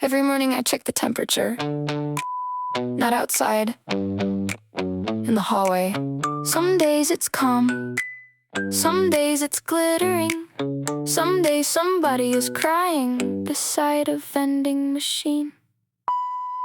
Every morning I check the temperature. Not outside, in the hallway. Some days it's calm, some days it's glittering. Some days somebody is crying beside a vending machine.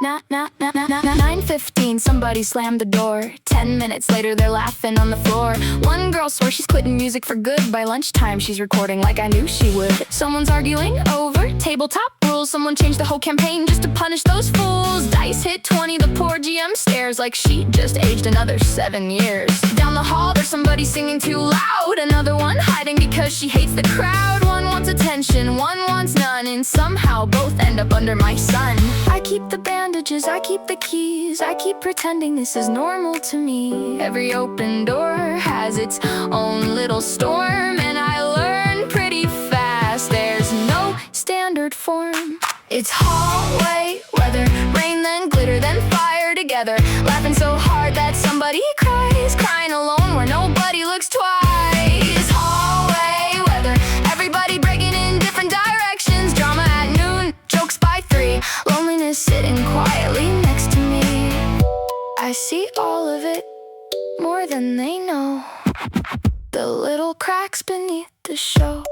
9:15, somebody slammed the door. 10 minutes later, they're laughing on the floor. One girl swears she's quitting music for good. By lunchtime, she's recording like I knew she would. Someone's arguing over tabletop rules. Someone changed the whole campaign just to punish those fools. Dice hit 20, the poor GM stares like she just aged another 7 years. Down the hall, there's somebody singing too loud. Another one hiding because she hates the crowd. One wants attention, one wants none, and somehow both end up under my sun. I keep the bandages, I keep the keys, I keep pretending this is normal to me. Every open door has its own little storm, and I learn pretty fast there's no standard form. It's hallway weather, rain then glitter then fire together. Laughing so hard that somebody cries, crying alone where nobody looks twice. Hallway weather, everybody breaking in different directions. Drama at noon, jokes by 3, loneliness sitting quietly next to me. I see all of it, more than they know. The little cracks beneath the show.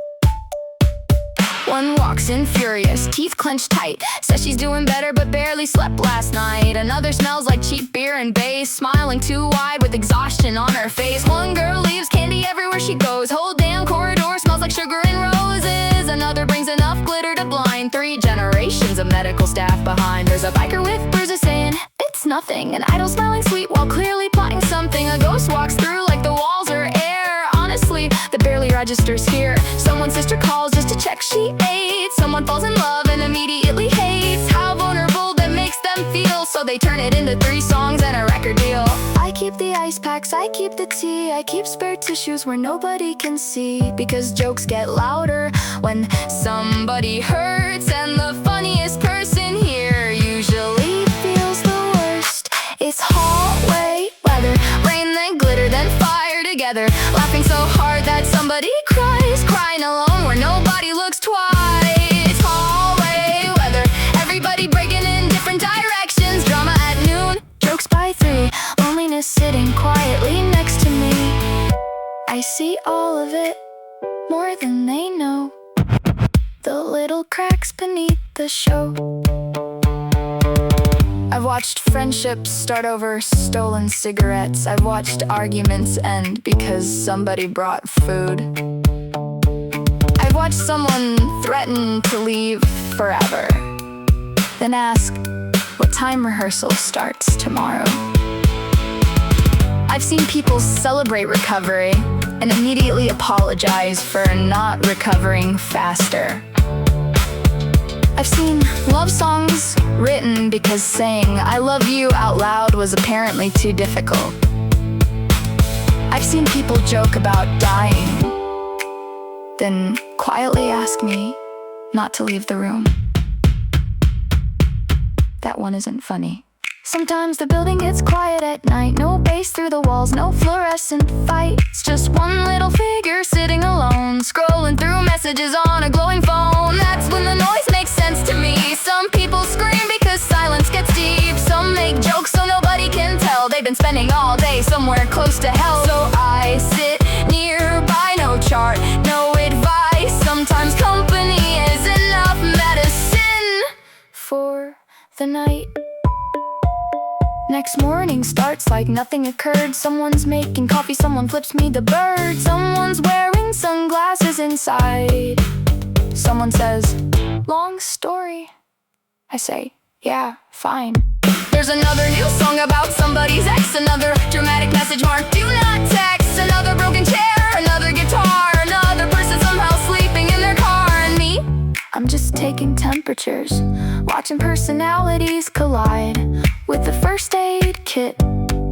One walks in furious, teeth clenched tight, says she's doing better but barely slept last night. Another smells like cheap beer and bass, smiling too wide with exhaustion on her face. One girl leaves candy everywhere she goes, whole damn corridor smells like sugar and roses. Another brings enough glitter to blind 3 generations of medical staff behind. There's a biker with bruises saying it's nothing, an idol smiling sweet while clearly plotting something. A ghost walks through like the walls are air. Honestly, that barely registers here. Someone's sister calls just to check she ate. Someone falls in love and immediately hates how vulnerable that makes them feel, so they turn it into 3 songs and a record deal. I keep the ice packs, I keep the tea, I keep spare tissues where nobody can see, because jokes get louder when somebody hurts, and the funniest person here usually feels the worst. It's hallway weather, rain then glitter then fire together. Laughing so hard that somebody cries, crying alone where nobody looks twice. Hallway weather, everybody breaking in different directions. Drama at noon, jokes by 3, loneliness sitting quietly next to me. I see all of it, more than they know. The little cracks beneath the show. I've watched friendships start over stolen cigarettes. I've watched arguments end because somebody brought food. I've watched someone threaten to leave forever, then ask what time rehearsal starts tomorrow. I've seen people celebrate recovery and immediately apologize for not recovering faster. I've seen love songs written because saying I love you out loud was apparently too difficult. I've seen people joke about dying, then quietly ask me not to leave the room. That one isn't funny. Sometimes the building gets quiet at night. No bass through the walls, no fluorescent fights. Just one little figure sitting alone, scrolling through messages on a glowing phone. That's when the noise makes sense to me. Some people scream because silence gets deep. Some make jokes so nobody can tell they've been spending all day somewhere close to hell. So I sit nearby, no chart, no advice. Sometimes company is enough medicine for the night. Next morning starts like nothing occurred. Someone's making coffee, someone flips me the bird. Someone's wearing sunglasses inside. Someone says, long story. I say, yeah, fine. There's another new song about somebody's ex. Another dramatic message marked do not text. Another broken chair, another guitar. Another person somehow sleeping in their car. And me, I'm just taking temperatures, watching personalities collide, with the first aid kit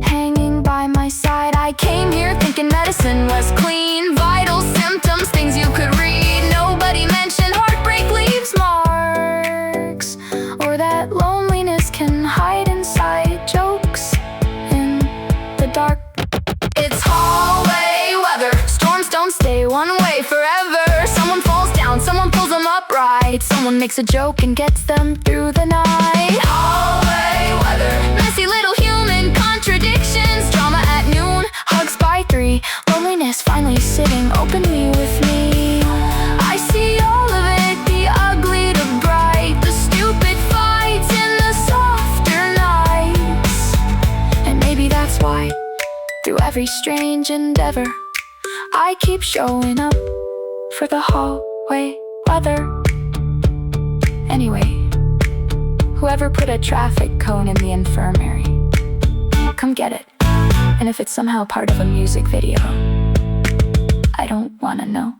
hanging by my side. I came here thinking medicine was clean, vital symptoms, things you could read. Nobody mentioned heartbreak leaves marks, or that loneliness can hide inside jokes in the dark. It's hallway weather, storms don't stay one way forever. Someone falls down, someone pulls them up right. right. Someone makes a joke and gets them through the night. Hallway weather, messy little human contradictions. Drama at noon, hugs by 3. Loneliness finally sitting openly with me. I see all of it, the ugly, the bright, the stupid fights in the softer nights. And maybe that's why, through every strange endeavor, I keep showing up for the hallway weather. Anyway, whoever put a traffic cone in the infirmary, come get it. And if it's somehow part of a music video, I don't wanna know.